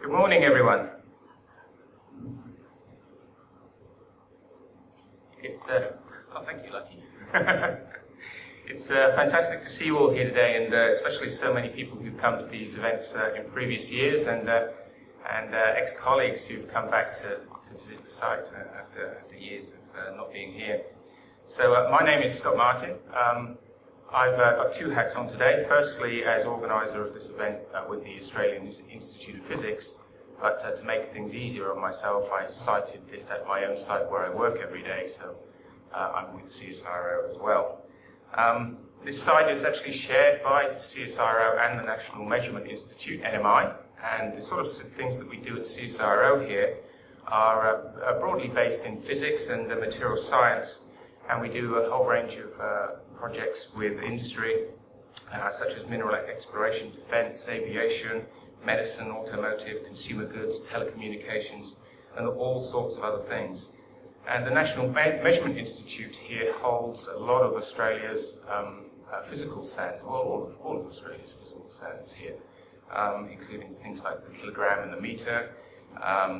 Good morning, everyone. Thank you, Lucky. It's fantastic to see you all here today, and especially so many people who've come to these events in previous years, and ex-colleagues who've come back to visit the site after years of not being here. So my name is Scott Martin. I've got two hats on today. Firstly, as organiser of this event with the Australian Institute of Physics, but to make things easier on myself, I cited this at my own site where I work every day, so I'm with CSIRO as well. This site is actually shared by CSIRO and the National Measurement Institute, NMI, and the sort of things that we do at CSIRO here are broadly based in physics and material science, and we do a whole range of projects with industry, such as mineral exploration, defence, aviation, medicine, automotive, consumer goods, telecommunications, and all sorts of other things. And the National Measurement Institute here holds a lot of Australia's physical standards, all of Australia's physical standards here, including things like the kilogram and the metre.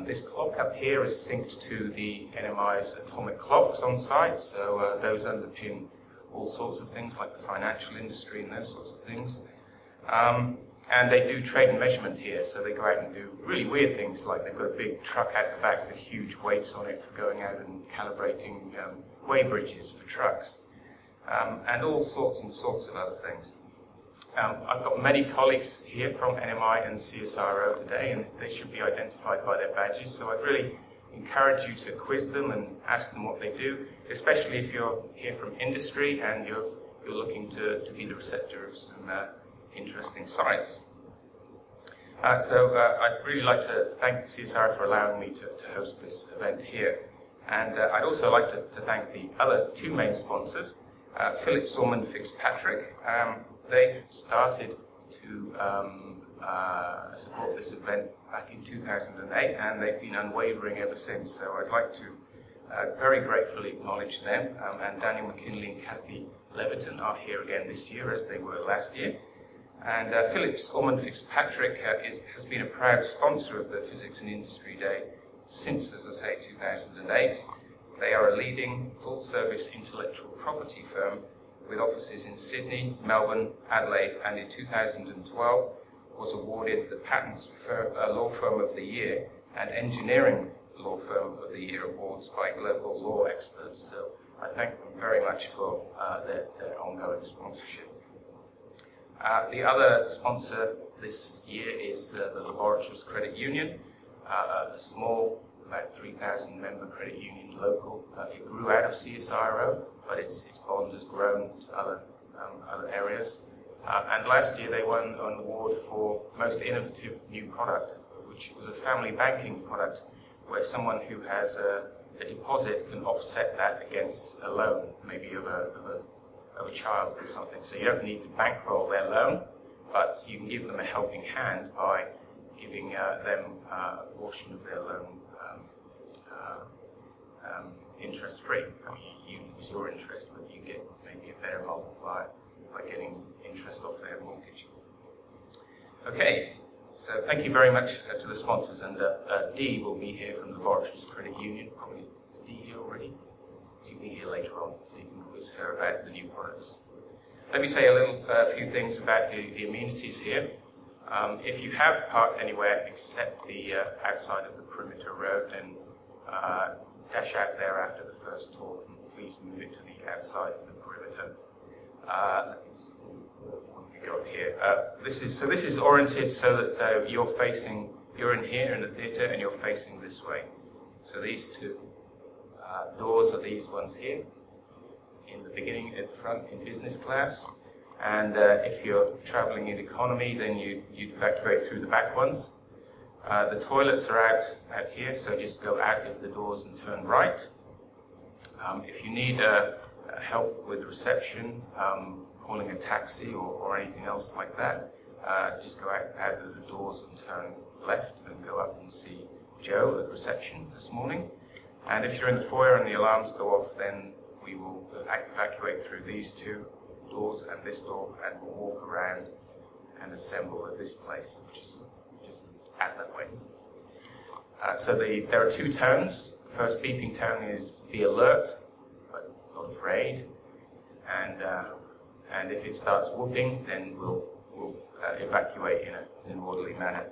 This clock up here is synced to the NMI's atomic clocks on site, so those underpin all sorts of things like the financial industry and those sorts of things. And they do trade and measurement here, so they go out and do really weird things, like they've got a big truck out the back with huge weights on it for going out and calibrating weigh bridges for trucks, and all sorts and sorts of other things. I've got many colleagues here from NMI and CSIRO today, and they should be identified by their badges, so I'd really encourage you to quiz them and ask them what they do, especially if you're here from industry and you're looking to be the receptor of some interesting science. So I'd really like to thank CSIRO for allowing me to host this event here. And I'd also like to thank the other two main sponsors, Phillips Ormond Fitzpatrick. They started to support this event back in 2008, and they've been unwavering ever since. So I'd like to very gratefully acknowledge them. And Daniel McKinley and Kathy Leviton are here again this year, as they were last year. And Phillips Ormond Fitzpatrick has been a proud sponsor of the Physics and Industry Day since, as I say, 2008. They are a leading full-service intellectual property firm with offices in Sydney, Melbourne, Adelaide, and in 2012 was awarded the Patents Law Firm of the Year and Engineering Law Firm of the Year awards by global law experts. So I thank them very much for their ongoing sponsorship. The other sponsor this year is the Laboratories Credit Union, a small, about 3,000 member credit union, local. It grew out of CSIRO, but its bond has grown to other areas. And last year they won an award for most innovative new product, which was a family banking product where someone who has a deposit can offset that against a loan, maybe of a child or something. So you don't need to bankroll their loan, but you can give them a helping hand by giving them a portion of their loan interest-free. I mean, you use your interest, but you get maybe a better multiplier by getting interest off their mortgage. Okay, so thank you very much to the sponsors, and Dee will be here from the Laboratories Credit Union. Probably is Dee here already? She'll be here later on, so you can quiz her about the new products. Let me say a few things about the amenities here. If you have parked anywhere except the outside of the perimeter road, then dash out there after the first talk, and please move it to the outside of the perimeter. Go up here. This is oriented so that you're in here in the theatre and you're facing this way. So these two doors are these ones here, in the beginning at the front in business class, and if you're travelling in economy, then you'd evacuate through the back ones. The toilets are out here, so just go out of the doors and turn right. If you need help with reception, calling a taxi or anything else like that, just go out of the doors and turn left and go up and see Joe at reception this morning. And if you're in the foyer and the alarms go off, then we will evacuate through these two doors and this door, and we'll walk around and assemble at this place, which is act that way. So there are two tones. The first beeping tone is be alert, but not afraid. And if it starts whooping, then we'll evacuate in an orderly manner.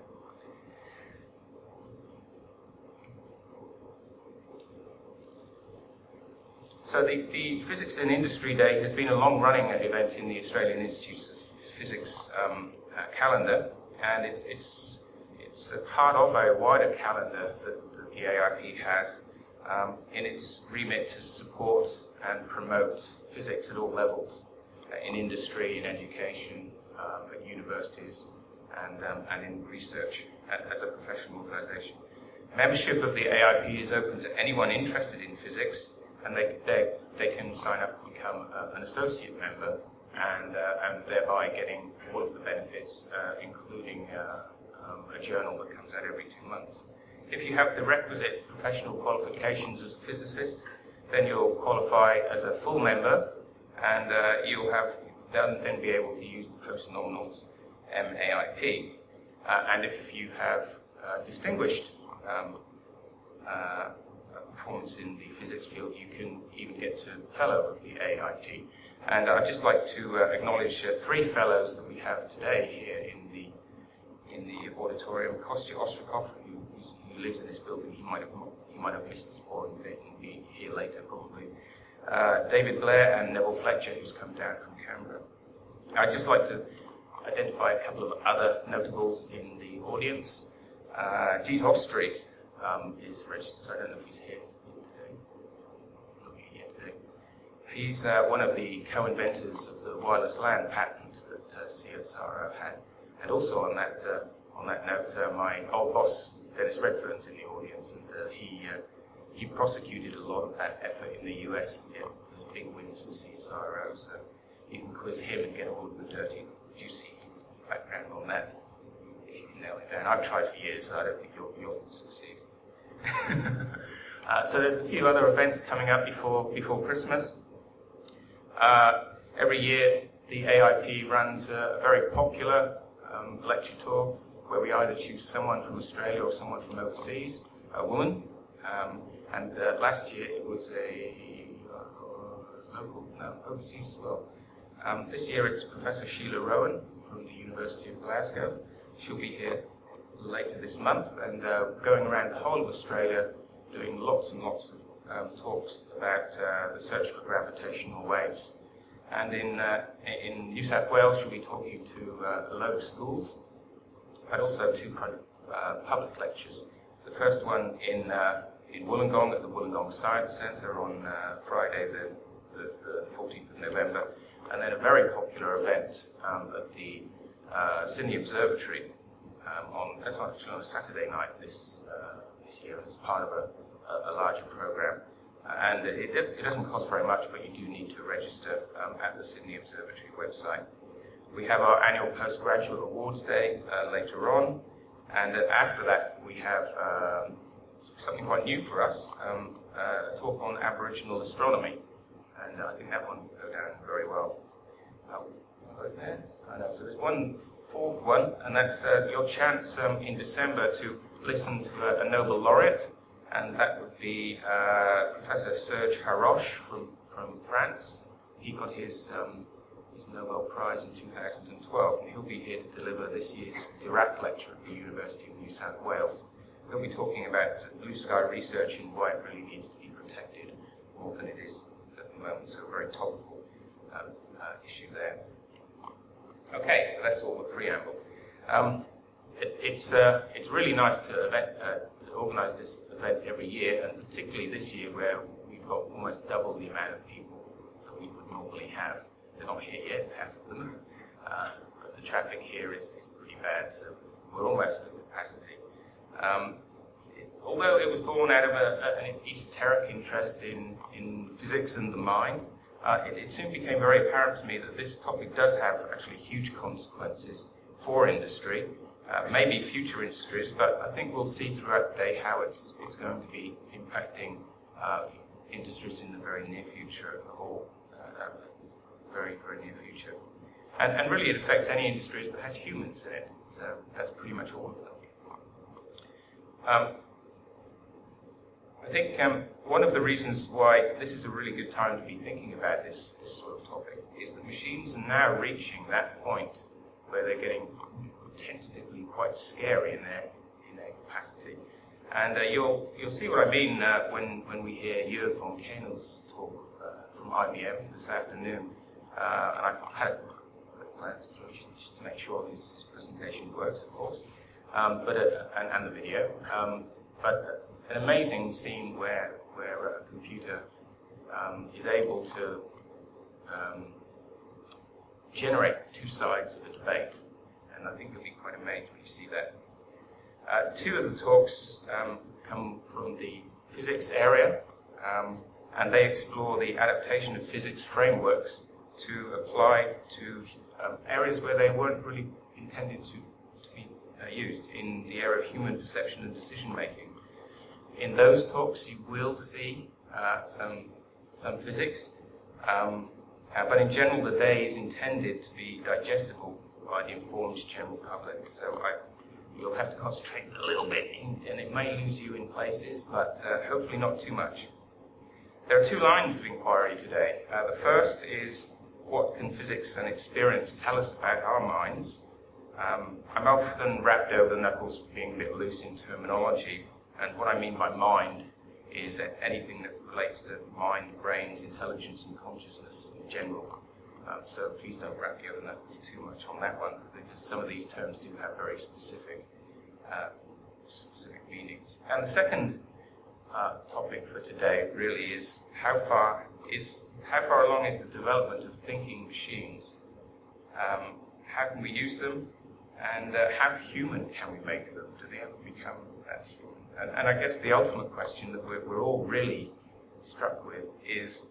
So the Physics in Industry Day has been a long-running event in the Australian Institute of Physics calendar, and it's a part of a wider calendar that the AIP has in its remit to support and promote physics at all levels, in industry, in education, at universities, and in research as a professional organisation. Membership of the AIP is open to anyone interested in physics, and they can sign up and become an associate member, and thereby getting all of the benefits, including a journal that comes out every 2 months. If you have the requisite professional qualifications as a physicist, then you'll qualify as a full member, and you'll then be able to use the post-nominals MAIP. And if you have distinguished performance in the physics field, you can even get to fellow of the AIP. And I'd just like to acknowledge 3 fellows that we have today here in the auditorium. Kostya Ostrakov, who lives in this building, he might have missed this boring bit and be here later probably. David Blair and Neville Fletcher, who's come down from Canberra. I'd just like to identify a couple of other notables in the audience. Jeet Ostry is registered. I don't know if he's here today. Looking here today. He's one of the co-inventors of the wireless LAN patent that CSIRO had. And also on that note, my old boss Dennis Redfern's in the audience, and he prosecuted a lot of that effort in the US to get the big wins for CSIRO. So you can quiz him and get all of the dirty, juicy background on that if you can nail it down. I've tried for years, so I don't think you'll succeed. So there's a few other events coming up before Christmas. Every year the AIP runs a very popular lecture tour where we either choose someone from Australia or someone from overseas, a woman. And last year it was a overseas as well. This year it's Professor Sheila Rowan from the University of Glasgow. She'll be here later this month and going around the whole of Australia doing lots and lots of talks about the search for gravitational waves. And in New South Wales she'll be talking to a load of schools, but also 2 public lectures. The first one in Wollongong at the Wollongong Science Centre on Friday the 14th of November, and then a very popular event at the Sydney Observatory that's actually on a Saturday night this year as part of a larger program. And it doesn't cost very much, but you do need to register at the Sydney Observatory website. We have our annual Postgraduate Awards Day later on, and after that we have something quite new for us, a talk on Aboriginal astronomy, and I think that one will go down very well. Right there. I know. So there's one fourth one, and that's your chance in December to listen to a Nobel laureate, and that would be Professor Serge Haroche from France. He got his Nobel Prize in 2012, and he'll be here to deliver this year's Dirac Lecture at the University of New South Wales. He'll be talking about blue sky research and why it really needs to be protected more than it is at the moment, so a very topical issue there. Okay, so that's all the preamble. It's really nice to organise this event every year, and particularly this year where we've got almost double the amount of people that we would normally have. They're not here yet, half of them, but the traffic here is pretty bad, so we're almost at capacity. Although it was born out of an esoteric interest in physics and the mind, it soon became very apparent to me that this topic does have actually huge consequences for industry, maybe future industries, but I think we'll see throughout the day how it's going to be impacting industries in the very near future, very, very near future. And really it affects any industries that has humans in it, so that's pretty much all of them. I think one of the reasons why this is a really good time to be thinking about this sort of topic is that machines are now reaching that point where they're getting tentatively quite scary in their capacity. And you'll see what I mean when we hear Jörg von Kaenel's talk from IBM this afternoon. And I've had a glance through just to make sure his presentation works, of course, and the video. But an amazing scene where a computer is able to generate two sides of a debate, and I think you'll be quite amazed when you see that. Two of the talks come from the physics area, and they explore the adaptation of physics frameworks to apply to areas where they weren't really intended to be used, in the area of human perception and decision making. In those talks, you will see some physics, but in general, the day is intended to be digestible by the informed general public. So you'll have to concentrate a little bit, and it may lose you in places, but hopefully not too much. There are two lines of inquiry today. The first is, what can physics and experience tell us about our minds? I'm often wrapped over the knuckles being a bit loose in terminology, and what I mean by mind is anything that relates to mind, brains, intelligence, and consciousness in general. So please don't wrap me over the knuckles too much on that one, because some of these terms do have very specific meanings. And the second topic for today really is how far along is the development of thinking machines? How can we use them? And how human can we make them? Do they ever become that human? And I guess the ultimate question that we're all really struck with is,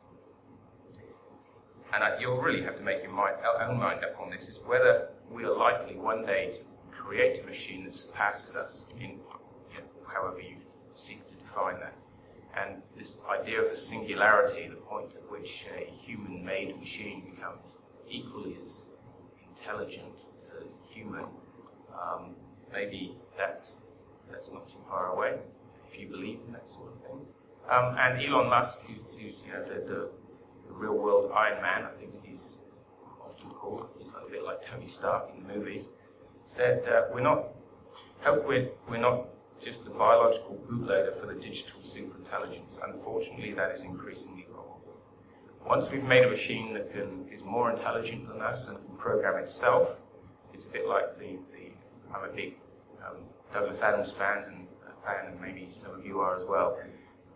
and you'll really have to make your own mind up on this, is whether we are likely one day to create a machine that surpasses us in however you seek to define that. And this idea of the singularity, the point at which a human-made machine becomes equally as intelligent as a human, maybe that's not too far away, if you believe in that sort of thing. And Elon Musk, who's the real-world Iron Man, I think as he's often called, he's a bit like Tony Stark in the movies, said we're not just the biological bootloader for the digital superintelligence. Unfortunately, that is increasingly probable. Once we've made a machine that is more intelligent than us and can program itself, it's a bit like I'm a big Douglas Adams fan, and maybe some of you are as well.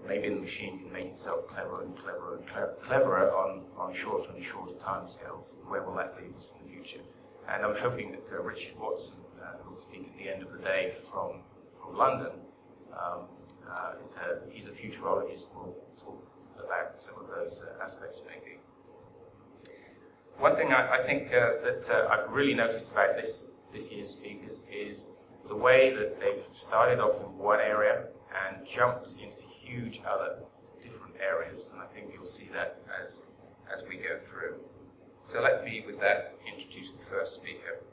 Maybe the machine can make itself cleverer and cleverer and cleverer on shorter and shorter timescales. Where will that leave us in the future? And I'm hoping that Richard Watson, who will speak at the end of the day from London, he's a futurologist, will talk about some of those aspects maybe. One thing I think that I've really noticed about this year's speakers is the way that they've started off in one area and jumped into huge other different areas, and I think you'll see that as we go through. So let me, with that, introduce the first speaker.